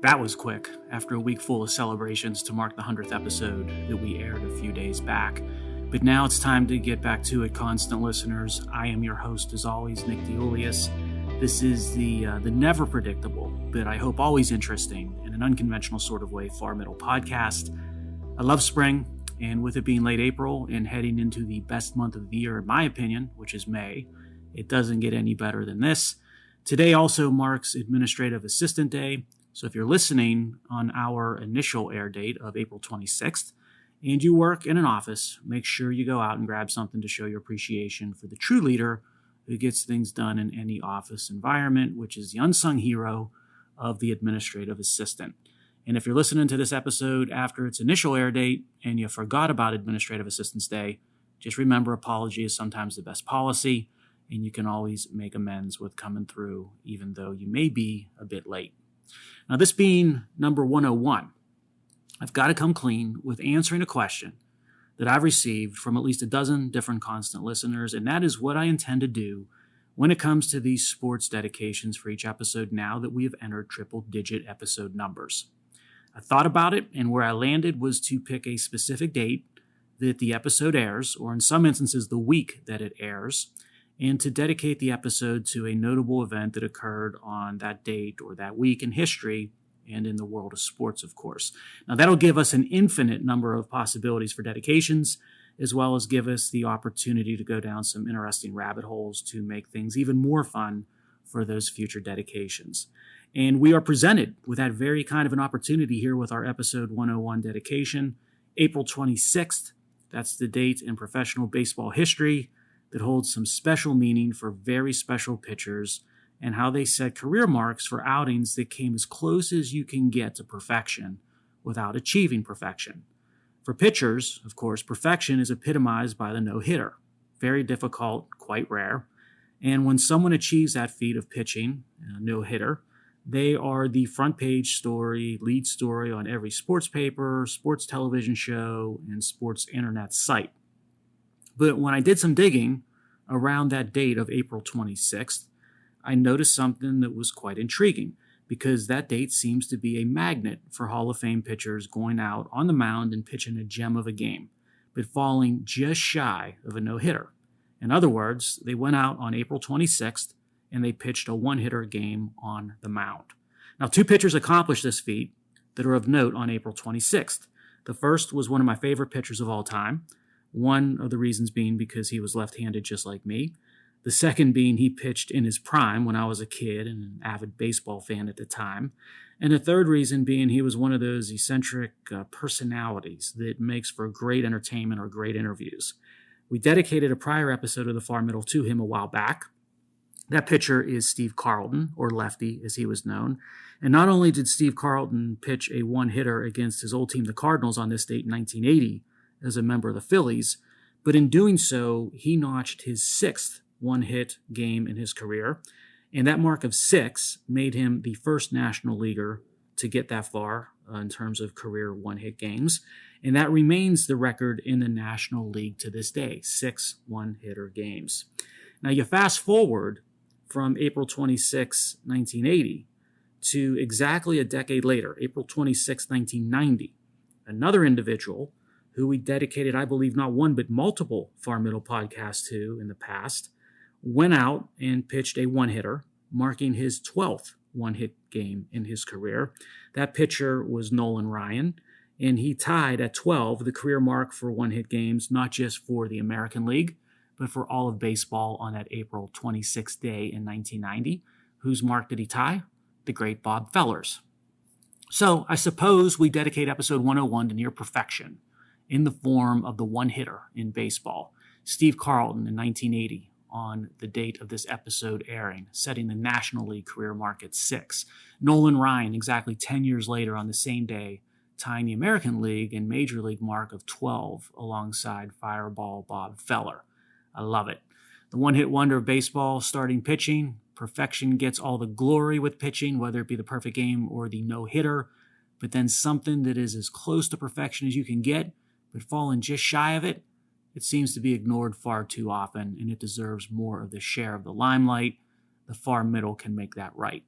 That was quick, after a week full of celebrations to mark the 100th episode that we aired a few days back. But now it's time to get back to it, constant listeners. I am your host, as always, Nick DeUlius. This is the never predictable, but I hope always interesting, in an unconventional sort of way, Far Middle podcast. I love spring, and with it being late April and heading into the best month of the year, in my opinion, which is May, it doesn't get any better than this. Today also marks Administrative Assistant Day. So if you're listening on our initial air date of April 26th and you work in an office, make sure you go out and grab something to show your appreciation for the true leader who gets things done in any office environment, which is the unsung hero of the administrative assistant. And if you're listening to this episode after its initial air date and you forgot about Administrative Assistance Day, just remember apology is sometimes the best policy, and you can always make amends with coming through, even though you may be a bit late. Now, this being number 101, I've got to come clean with answering a question that I've received from at least a dozen different constant listeners, and that is what I intend to do when it comes to these sports dedications for each episode now that we have entered triple-digit episode numbers. I thought about it, and where I landed was to pick a specific date that the episode airs, or in some instances the week that it airs, and to dedicate the episode to a notable event that occurred on that date or that week in history and in the world of sports, of course. Now, that'll give us an infinite number of possibilities for dedications, as well as give us the opportunity to go down some interesting rabbit holes to make things even more fun for those future dedications. And we are presented with that very kind of an opportunity here with our episode 101 dedication, April 26th. That's the date in professional baseball history that holds some special meaning for very special pitchers and how they set career marks for outings that came as close as you can get to perfection without achieving perfection. For pitchers, of course, perfection is epitomized by the no-hitter. Very difficult, quite rare. And when someone achieves that feat of pitching, a no-hitter, they are the front page story, lead story on every sports paper, sports television show, and sports internet site. But when I did some digging around that date of April 26th, I noticed something that was quite intriguing because that date seems to be a magnet for Hall of Fame pitchers going out on the mound and pitching a gem of a game, but falling just shy of a no-hitter. In other words, they went out on April 26th and they pitched a one-hitter game on the mound. Now, two pitchers accomplished this feat that are of note on April 26th. The first was one of my favorite pitchers of all time. One of the reasons being because he was left-handed just like me. The second being he pitched in his prime when I was a kid and an avid baseball fan at the time. And the third reason being he was one of those eccentric personalities that makes for great entertainment or great interviews. We dedicated a prior episode of the Far Middle to him a while back. That pitcher is Steve Carlton, or Lefty as he was known. And not only did Steve Carlton pitch a one-hitter against his old team, the Cardinals, on this date in 1980, as a member of the Phillies, but in doing so, he notched his sixth one-hit game in his career, and that mark of 6 made him the first National Leaguer to get that far in terms of career one-hit games, and that remains the record in the National League to this day, 6 one-hitter games. Now, you fast forward from April 26, 1980, to exactly a decade later, April 26, 1990, another individual who we dedicated, I believe, not one but multiple Far Middle podcasts to in the past, went out and pitched a one-hitter, marking his 12th one-hit game in his career. That pitcher was Nolan Ryan, and he tied at 12 the career mark for one-hit games, not just for the American League, but for all of baseball on that April 26th day in 1990. Whose mark did he tie? The great Bob Feller's. So I suppose we dedicate episode 101 to near perfection in the form of the one-hitter in baseball, Steve Carlton in 1980 on the date of this episode airing, setting the National League career mark at 6. Nolan Ryan exactly 10 years later on the same day, tying the American League and Major League mark of 12 alongside Fireball Bob Feller. I love it. The one-hit wonder of baseball, starting pitching. Perfection gets all the glory with pitching, whether it be the perfect game or the no-hitter, but then something that is as close to perfection as you can get, but falling just shy of it, it seems to be ignored far too often, and it deserves more of the share of the limelight. The Far Middle can make that right.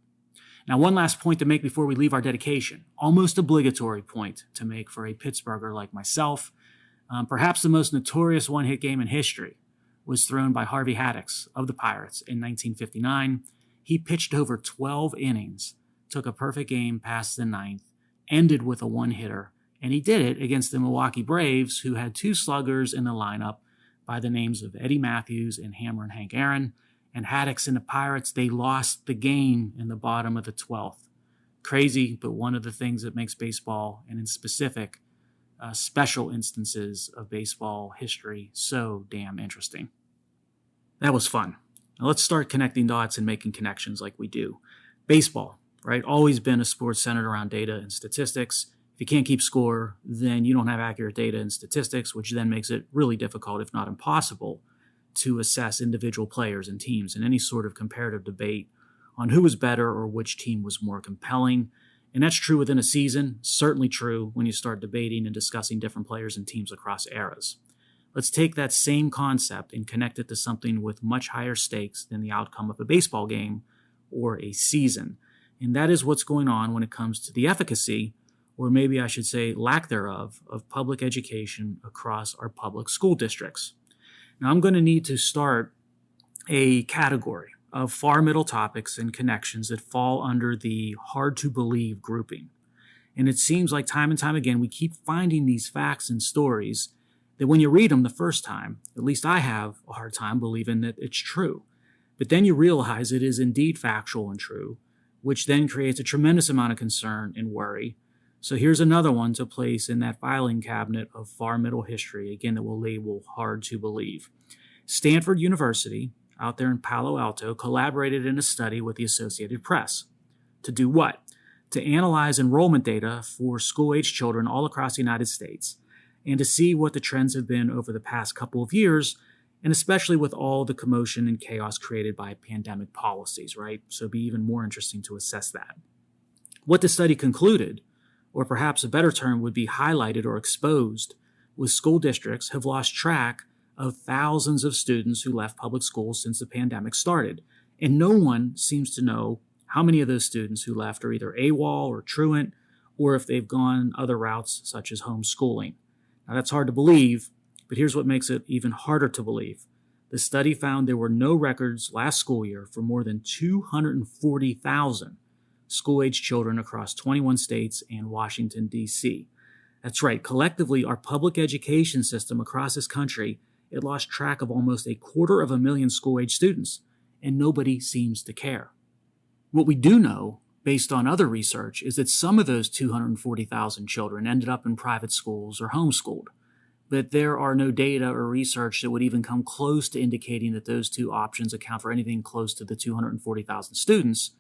Now, one last point to make before we leave our dedication, almost obligatory point to make for a Pittsburgher like myself. Perhaps the most notorious one-hit game in history was thrown by Harvey Haddix of the Pirates in 1959. He pitched over 12 innings, took a perfect game past the ninth, ended with a one-hitter, and he did it against the Milwaukee Braves, who had two sluggers in the lineup by the names of Eddie Matthews and Hammer and Hank Aaron. And Haddix and the Pirates, they lost the game in the bottom of the 12th. Crazy, but one of the things that makes baseball, and in specific, special instances of baseball history, so damn interesting. That was fun. Now let's start connecting dots and making connections like we do. Baseball, right? Always been a sport centered around data and statistics. If you can't keep score, then you don't have accurate data and statistics, which then makes it really difficult, if not impossible, to assess individual players and teams in any sort of comparative debate on who was better or which team was more compelling. And that's true within a season, certainly true when you start debating and discussing different players and teams across eras. Let's take that same concept and connect it to something with much higher stakes than the outcome of a baseball game or a season. And that is what's going on when it comes to the efficacy, or maybe I should say lack thereof, of public education across our public school districts. Now, I'm going to need to start a category of far middle topics and connections that fall under the hard-to-believe grouping. And it seems like time and time again, we keep finding these facts and stories that when you read them the first time, at least I have a hard time believing that it's true. But then you realize it is indeed factual and true, which then creates a tremendous amount of concern and worry. So here's another one to place in that filing cabinet of far middle history, again, that we'll label hard to believe. Stanford University, out there in Palo Alto, collaborated in a study with the Associated Press. To do what? To analyze enrollment data for school-age children all across the United States and to see what the trends have been over the past couple of years, and especially with all the commotion and chaos created by pandemic policies, right? So it'd be even more interesting to assess that. What the study concluded, or perhaps a better term would be highlighted or exposed, was school districts have lost track of thousands of students who left public schools since the pandemic started. And no one seems to know how many of those students who left are either AWOL or truant, or if they've gone other routes such as homeschooling. Now that's hard to believe, but here's what makes it even harder to believe. The study found there were no records last school year for more than 240,000 school-age children across 21 states and Washington, D.C. That's right, collectively, our public education system across this country, it lost track of almost 250,000 school-age students, and nobody seems to care. What we do know, based on other research, is that some of those 240,000 children ended up in private schools or homeschooled, but there are no data or research that would even come close to indicating that those two options account for anything close to the 240,000 students,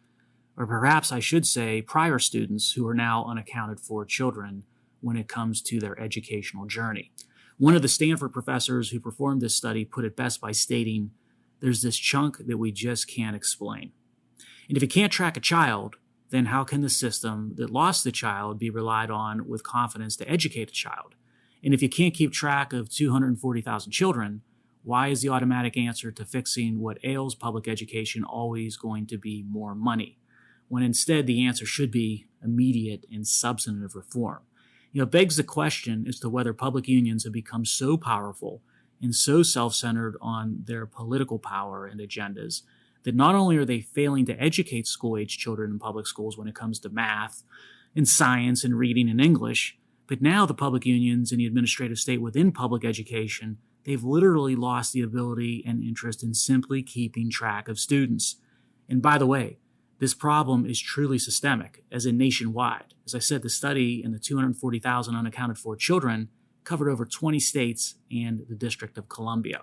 or perhaps I should say prior students who are now unaccounted for children when it comes to their educational journey. One of the Stanford professors who performed this study put it best by stating, "There's this chunk that we just can't explain." And if you can't track a child, then how can the system that lost the child be relied on with confidence to educate a child? And if you can't keep track of 240,000 children, why is the automatic answer to fixing what ails public education always going to be more money, when instead the answer should be immediate and substantive reform? It begs the question as to whether public unions have become so powerful and so self-centered on their political power and agendas that not only are they failing to educate school-age children in public schools when it comes to math and science and reading and English, but now the public unions and the administrative state within public education, they've literally lost the ability and interest in simply keeping track of students. And by the way, this problem is truly systemic, as in nationwide. As I said, the study in the 240,000 unaccounted for children covered over 20 states and the District of Columbia.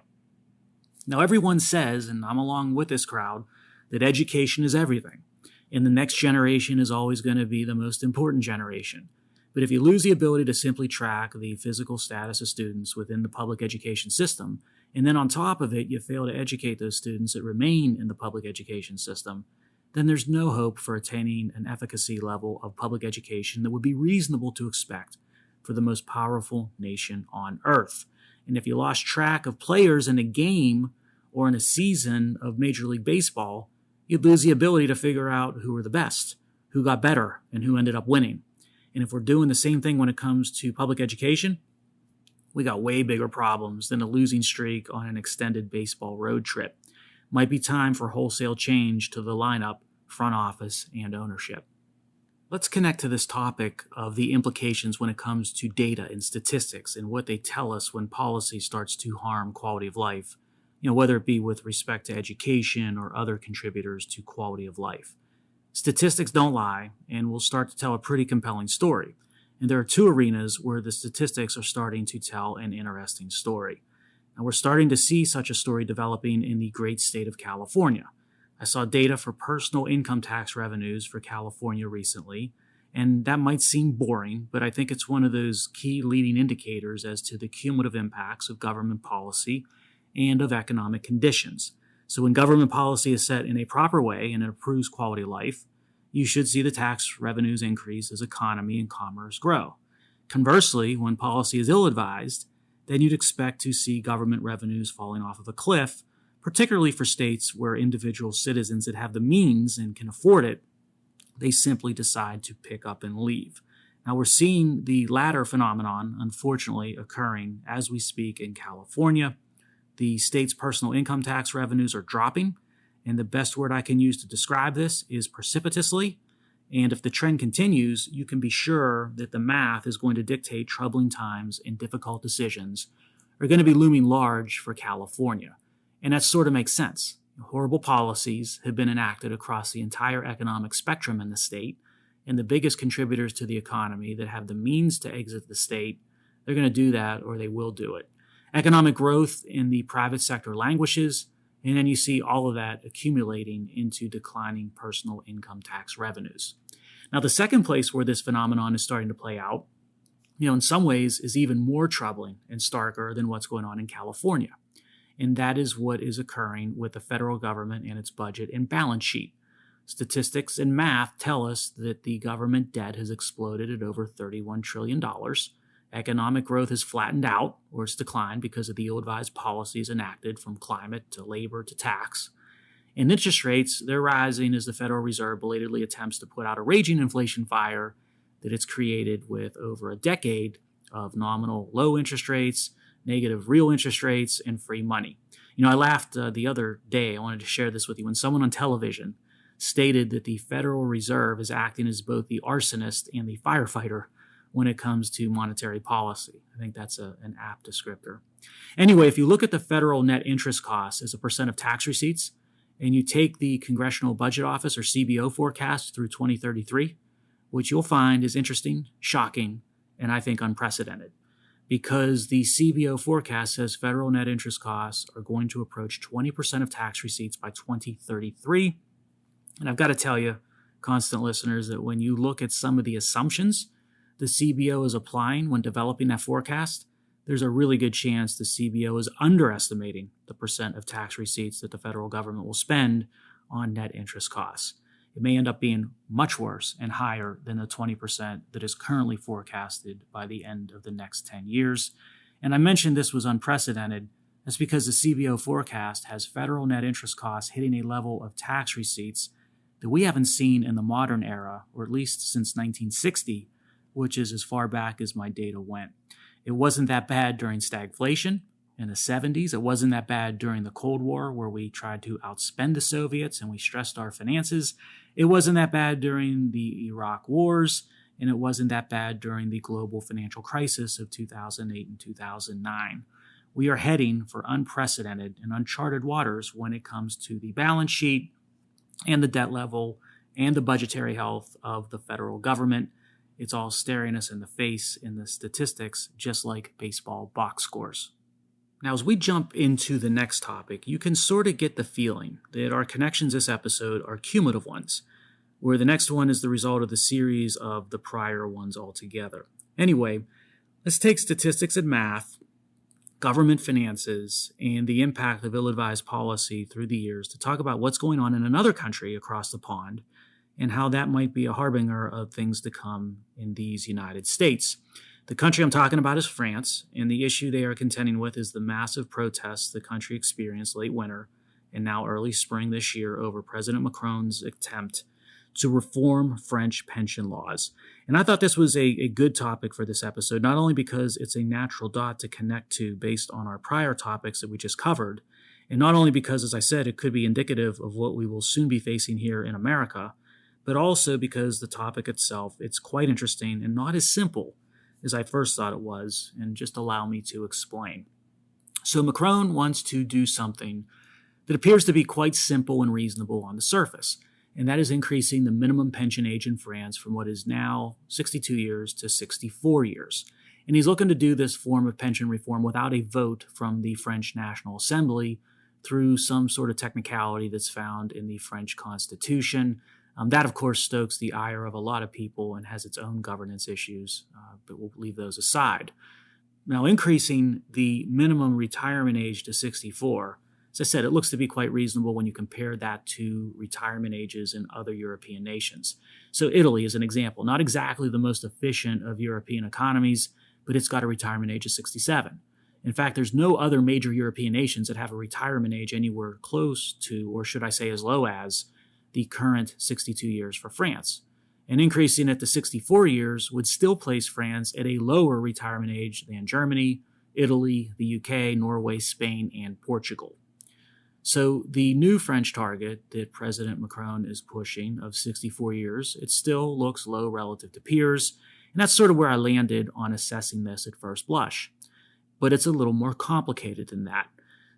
Now, everyone says, and I'm along with this crowd, that education is everything, and the next generation is always going to be the most important generation. But if you lose the ability to simply track the physical status of students within the public education system, and then on top of it, you fail to educate those students that remain in the public education system, then there's no hope for attaining an efficacy level of public education that would be reasonable to expect for the most powerful nation on earth. And if you lost track of players in a game or in a season of Major League Baseball, you'd lose the ability to figure out who are the best, who got better and who ended up winning. And if we're doing the same thing when it comes to public education, we got way bigger problems than a losing streak on an extended baseball road trip. Might be time for wholesale change to the lineup, front office, and ownership. Let's connect to this topic of the implications when it comes to data and statistics and what they tell us when policy starts to harm quality of life, whether it be with respect to education or other contributors to quality of life. Statistics don't lie, and will start to tell a pretty compelling story. And there are two arenas where the statistics are starting to tell an interesting story. Now, we're starting to see such a story developing in the great state of California. I saw data for personal income tax revenues for California recently, and that might seem boring, but I think it's one of those key leading indicators as to the cumulative impacts of government policy and of economic conditions. So when government policy is set in a proper way and it improves quality of life, you should see the tax revenues increase as economy and commerce grow. Conversely, when policy is ill-advised, then you'd expect to see government revenues falling off of a cliff, particularly for states where individual citizens that have the means and can afford it, they simply decide to pick up and leave. Now we're seeing the latter phenomenon, unfortunately, occurring as we speak in California. The state's personal income tax revenues are dropping, and the best word I can use to describe this is precipitously. And if the trend continues, you can be sure that the math is going to dictate troubling times and difficult decisions are going to be looming large for California. And that sort of makes sense. Horrible policies have been enacted across the entire economic spectrum in the state, and the biggest contributors to the economy that have the means to exit the state, they're going to do that or they will do it. Economic growth in the private sector languishes, and then you see all of that accumulating into declining personal income tax revenues. Now, the second place where this phenomenon is starting to play out, in some ways is even more troubling and starker than what's going on in California. And that is what is occurring with the federal government and its budget and balance sheet. Statistics and math tell us that the government debt has exploded at over $31 trillion. Economic growth has flattened out, or it's declined because of the ill-advised policies enacted from climate to labor to tax. And interest rates, they're rising as the Federal Reserve belatedly attempts to put out a raging inflation fire that it's created with over a decade of nominal low interest rates, negative real interest rates, and free money. I laughed the other day, I wanted to share this with you, when someone on television stated that the Federal Reserve is acting as both the arsonist and the firefighter when it comes to monetary policy. I think that's an apt descriptor. Anyway, if you look at the federal net interest costs as a percent of tax receipts, and you take the Congressional Budget Office or CBO forecast through 2033, what you'll find is interesting, shocking, and I think unprecedented. Because the CBO forecast says federal net interest costs are going to approach 20% of tax receipts by 2033. And I've got to tell you, constant listeners, that when you look at some of the assumptions the CBO is applying when developing that forecast, there's a really good chance the CBO is underestimating the percent of tax receipts that the federal government will spend on net interest costs. It may end up being much worse and higher than the 20% that is currently forecasted by the end of the next 10 years. And I mentioned this was unprecedented. That's because the CBO forecast has federal net interest costs hitting a level of tax receipts that we haven't seen in the modern era, or at least since 1960, which is as far back as my data went. It wasn't that bad during stagflation in the 70s. It wasn't that bad during the Cold War, where we tried to outspend the Soviets and we stressed our finances. It wasn't that bad during the Iraq wars, and it wasn't that bad during the global financial crisis of 2008 and 2009. We are heading for unprecedented and uncharted waters when it comes to the balance sheet and the debt level and the budgetary health of the federal government. It's all staring us in the face in the statistics, just like baseball box scores. Now, as we jump into the next topic, you can sort of get the feeling that our connections this episode are cumulative ones, where the next one is the result of the series of the prior ones altogether. Anyway, let's take statistics and math, government finances, and the impact of ill-advised policy through the years to talk about what's going on in another country across the pond and how that might be a harbinger of things to come in these United States. The country I'm talking about is France, and the issue they are contending with is the massive protests the country experienced late winter and now early spring this year over President Macron's attempt to reform French pension laws. And I thought this was a good topic for this episode, not only because it's a natural dot to connect to based on our prior topics that we just covered, and not only because, as I said, it could be indicative of what we will soon be facing here in America, but also because the topic itself, it's quite interesting and not as simple as I first thought it was, and just allow me to explain. So Macron wants to do something that appears to be quite simple and reasonable on the surface, and that is increasing the minimum pension age in France from what is now 62 years to 64 years. And he's looking to do this form of pension reform without a vote from the French National Assembly through some sort of technicality that's found in the French Constitution. That, of course, stokes the ire of a lot of people and has its own governance issues, but we'll leave those aside. Now, increasing the minimum retirement age to 64, as I said, it looks to be quite reasonable when you compare that to retirement ages in other European nations. So Italy is an example, not exactly the most efficient of European economies, but it's got a retirement age of 67. In fact, there's no other major European nations that have a retirement age anywhere close to, or should I say as low as, the current 62 years for France. And increasing it to 64 years would still place France at a lower retirement age than Germany, Italy, the UK, Norway, Spain, and Portugal. So the new French target that President Macron is pushing of 64 years, it still looks low relative to peers, and that's sort of where I landed on assessing this at first blush. But it's a little more complicated than that.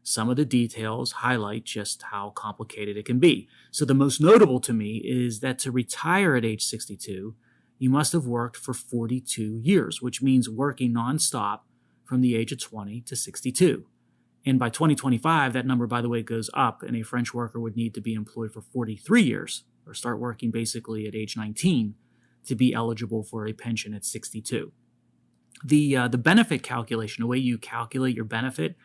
Some of the details highlight just how complicated it can be. So the most notable to me is that to retire at age 62, you must have worked for 42 years, which means working nonstop from the age of 20 to 62. And by 2025, that number, by the way, goes up, and a French worker would need to be employed for 43 years, or start working basically at age 19, to be eligible for a pension at 62. The benefit calculation, the way you calculate your benefit,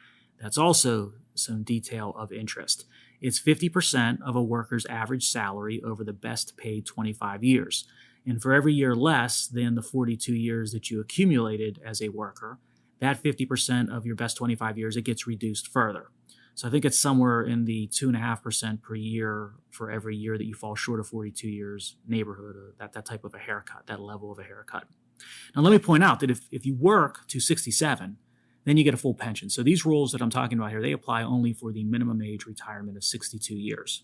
that's also some detail of interest. It's 50% of a worker's average salary over the best paid 25 years. And for every year less than the 42 years that you accumulated as a worker, that 50% of your best 25 years, it gets reduced further. So I think it's somewhere in the 2.5% per year for every year that you fall short of 42 years neighborhood, or that type of a haircut, that level of a haircut. Now, let me point out that if you work to 67, then you get a full pension. So these rules that I'm talking about here, they apply only for the minimum age retirement of 62 years.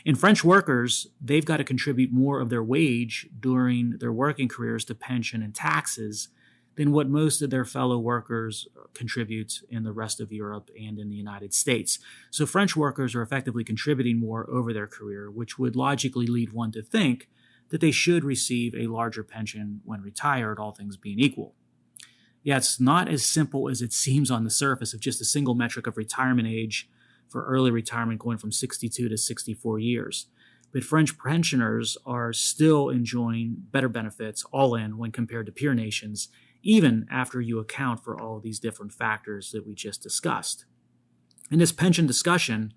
And French workers, they've got to contribute more of their wage during their working careers to pension and taxes than what most of their fellow workers contribute in the rest of Europe and in the United States. So French workers are effectively contributing more over their career, which would logically lead one to think that they should receive a larger pension when retired, all things being equal. Yeah, it's not as simple as it seems on the surface of just a single metric of retirement age for early retirement going from 62 to 64 years. But French pensioners are still enjoying better benefits all in when compared to peer nations, even after you account for all of these different factors that we just discussed. In this pension discussion,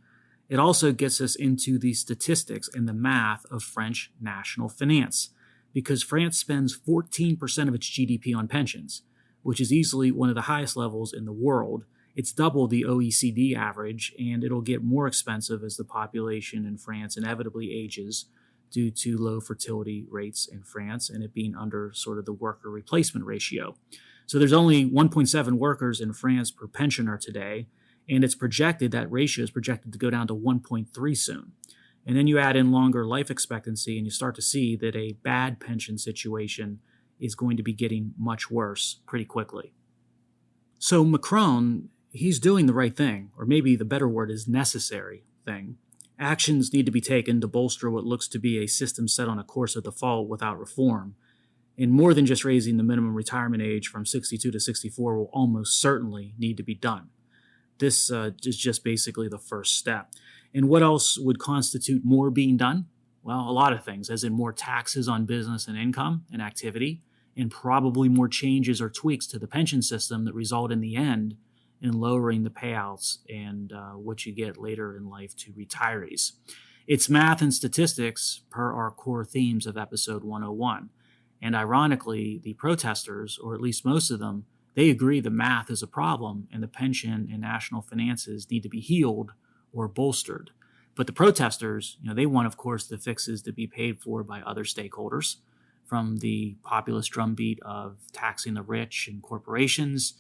it also gets us into the statistics and the math of French national finance, because France spends 14% of its GDP on pensions, which is easily one of the highest levels in the world. It's double the OECD average, and it'll get more expensive as the population in France inevitably ages due to low fertility rates in France and it being under sort of the worker replacement ratio. So there's only 1.7 workers in France per pensioner today, and it's projected, that ratio is projected to go down to 1.3 soon. And then you add in longer life expectancy, and you start to see that a bad pension situation is going to be getting much worse pretty quickly. So Macron, he's doing the right thing, or maybe the better word is necessary thing. Actions need to be taken to bolster what looks to be a system set on a course of default without reform. And more than just raising the minimum retirement age from 62 to 64 will almost certainly need to be done. This is just basically the first step. And what else would constitute more being done? Well, a lot of things, as in more taxes on business and income and activity, and probably more changes or tweaks to the pension system that result in the end in lowering the payouts and what you get later in life to retirees. It's math and statistics per our core themes of episode 101. And ironically, the protesters, or at least most of them, they agree the math is a problem and the pension and national finances need to be healed or bolstered. But the protesters, they want, of course, the fixes to be paid for by other stakeholders, from the populist drumbeat of taxing the rich and corporations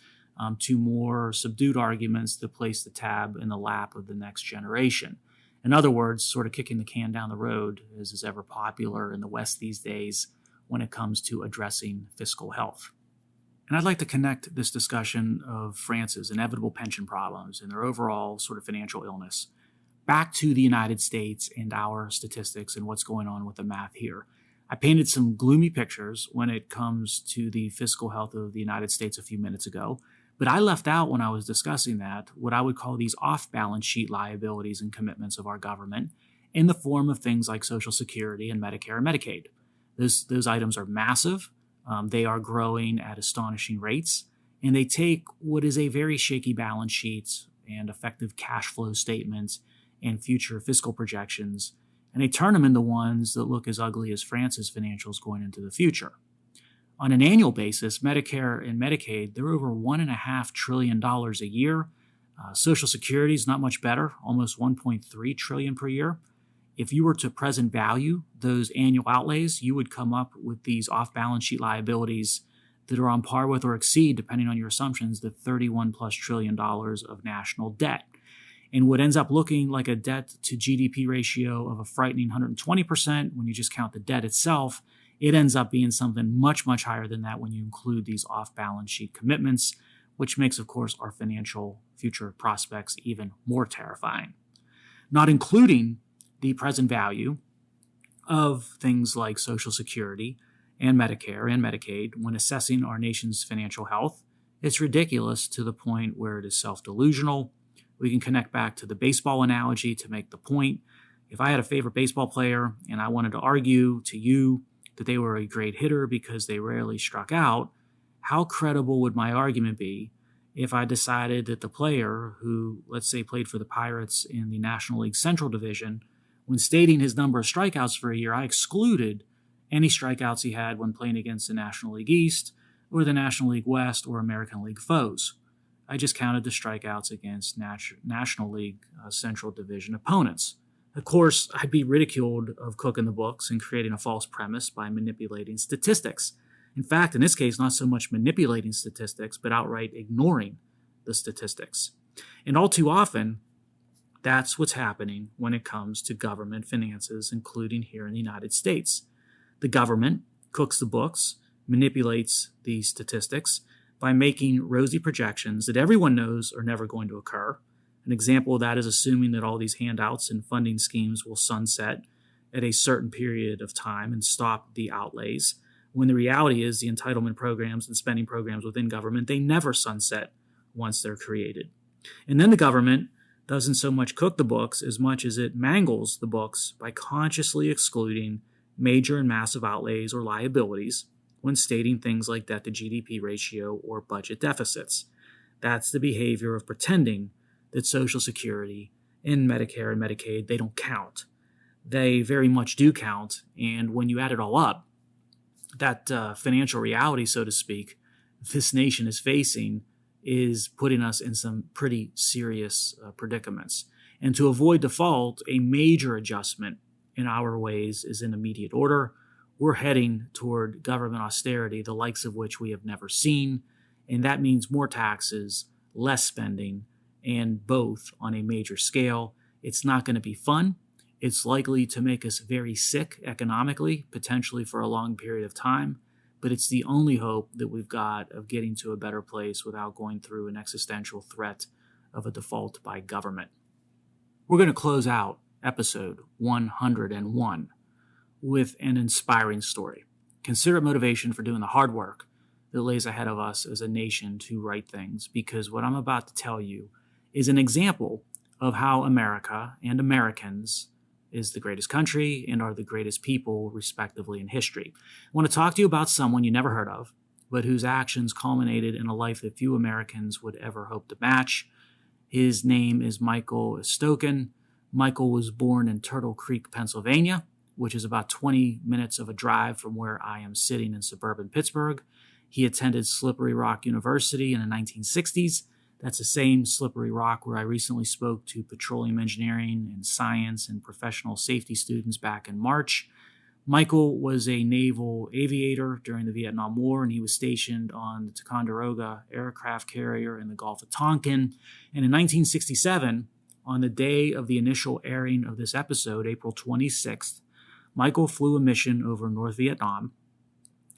to more subdued arguments to place the tab in the lap of the next generation. In other words, sort of kicking the can down the road, as is ever popular in the West these days when it comes to addressing fiscal health. And I'd like to connect this discussion of France's inevitable pension problems and their overall sort of financial illness back to the United States and our statistics and what's going on with the math here. I painted some gloomy pictures when it comes to the fiscal health of the United States a few minutes ago, but I left out when I was discussing that what I would call these off-balance sheet liabilities and commitments of our government in the form of things like Social Security and Medicare and Medicaid. Those items are massive. They are growing at astonishing rates, and they take what is a very shaky balance sheet and effective cash flow statements and future fiscal projections, and they turn them into ones that look as ugly as France's financials going into the future. On an annual basis, Medicare and Medicaid, they're over $1.5 trillion a year. Social Security is not much better, almost $1.3 trillion per year. If you were to present value those annual outlays, you would come up with these off-balance sheet liabilities that are on par with or exceed, depending on your assumptions, the $31+ trillion of national debt. And what ends up looking like a debt to GDP ratio of a frightening 120% when you just count the debt itself, it ends up being something much, much higher than that when you include these off-balance sheet commitments, which makes, of course, our financial future prospects even more terrifying. Not including the present value of things like Social Security and Medicare and Medicaid when assessing our nation's financial health, it's ridiculous to the point where it is self-delusional. We can connect back to the baseball analogy to make the point. If I had a favorite baseball player and I wanted to argue to you that they were a great hitter because they rarely struck out, how credible would my argument be if I decided that the player who, let's say, played for the Pirates in the National League Central Division, when stating his number of strikeouts for a year, I excluded any strikeouts he had when playing against the National League East or the National League West or American League foes. I just counted the strikeouts against National League Central Division opponents. Of course, I'd be ridiculed of cooking the books and creating a false premise by manipulating statistics. In fact, in this case, not so much manipulating statistics, but outright ignoring the statistics. And all too often, that's what's happening when it comes to government finances, including here in the United States. The government cooks the books, manipulates the statistics by making rosy projections that everyone knows are never going to occur. An example of that is assuming that all these handouts and funding schemes will sunset at a certain period of time and stop the outlays, when the reality is the entitlement programs and spending programs within government, they never sunset once they're created. And then the government doesn't so much cook the books as much as it mangles the books by consciously excluding major and massive outlays or liabilities when stating things like debt to GDP ratio or budget deficits. That's the behavior of pretending that Social Security and Medicare and Medicaid, they don't count. They very much do count, and when you add it all up, that financial reality, so to speak, this nation is facing is putting us in some pretty serious predicaments. And to avoid default, a major adjustment in our ways is in immediate order. We're heading toward government austerity, the likes of which we have never seen, and that means more taxes, less spending, and both on a major scale. It's not going to be fun. It's likely to make us very sick economically, potentially for a long period of time, but it's the only hope that we've got of getting to a better place without going through an existential threat of a default by government. We're going to close out episode 101 with an inspiring story. Consider it motivation for doing the hard work that lays ahead of us as a nation to right things, because what I'm about to tell you is an example of how America and Americans is the greatest country and are the greatest people, respectively, in history. I want to talk to you about someone you never heard of, but whose actions culminated in a life that few Americans would ever hope to match. His name is Michael Stoken. Michael was born in Turtle Creek, Pennsylvania, which is about 20 minutes of a drive from where I am sitting in suburban Pittsburgh. He attended Slippery Rock University in the 1960s, That's the same slippery rock where I recently spoke to petroleum engineering and science and professional safety students back in March. Michael was a naval aviator during the Vietnam War, and he was stationed on the Ticonderoga aircraft carrier in the Gulf of Tonkin. And in 1967, on the day of the initial airing of this episode, April 26th, Michael flew a mission over North Vietnam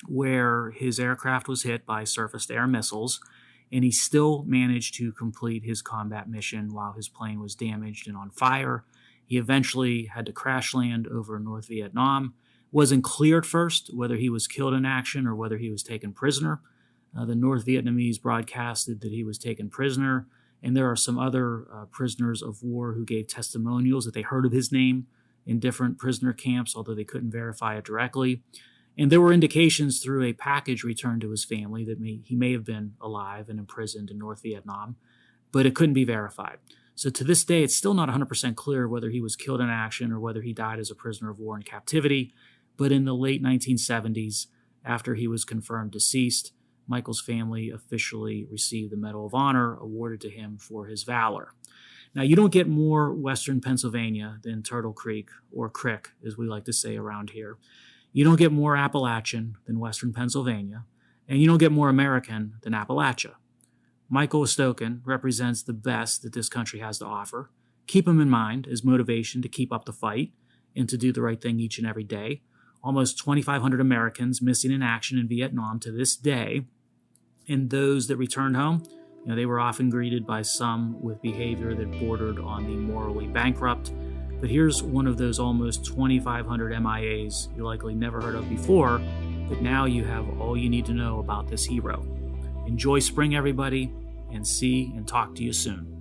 where his aircraft was hit by surface-to-air missiles, and he still managed to complete his combat mission while his plane was damaged and on fire. He eventually had to crash land over North Vietnam. Wasn't clear at first whether he was killed in action or whether he was taken prisoner. The North Vietnamese broadcasted that he was taken prisoner, and there are some other prisoners of war who gave testimonials that they heard of his name in different prisoner camps, although they couldn't verify it directly. And there were indications through a package returned to his family that he may have been alive and imprisoned in North Vietnam, but it couldn't be verified. So to this day, it's still not 100% clear whether he was killed in action or whether he died as a prisoner of war in captivity. But in the late 1970s, after he was confirmed deceased, Michael's family officially received the Medal of Honor awarded to him for his valor. Now, you don't get more Western Pennsylvania than Turtle Creek, or Crick, as we like to say around here. You don't get more Appalachian than Western Pennsylvania, and you don't get more American than Appalachia. Michael Stoken represents the best that this country has to offer. Keep him in mind as motivation to keep up the fight and to do the right thing each and every day. Almost 2,500 Americans missing in action in Vietnam to this day, and those that returned home, they were often greeted by some with behavior that bordered on the morally bankrupt. But here's one of those almost 2,500 MIAs you likely never heard of before, but now you have all you need to know about this hero. Enjoy spring, everybody, and see and talk to you soon.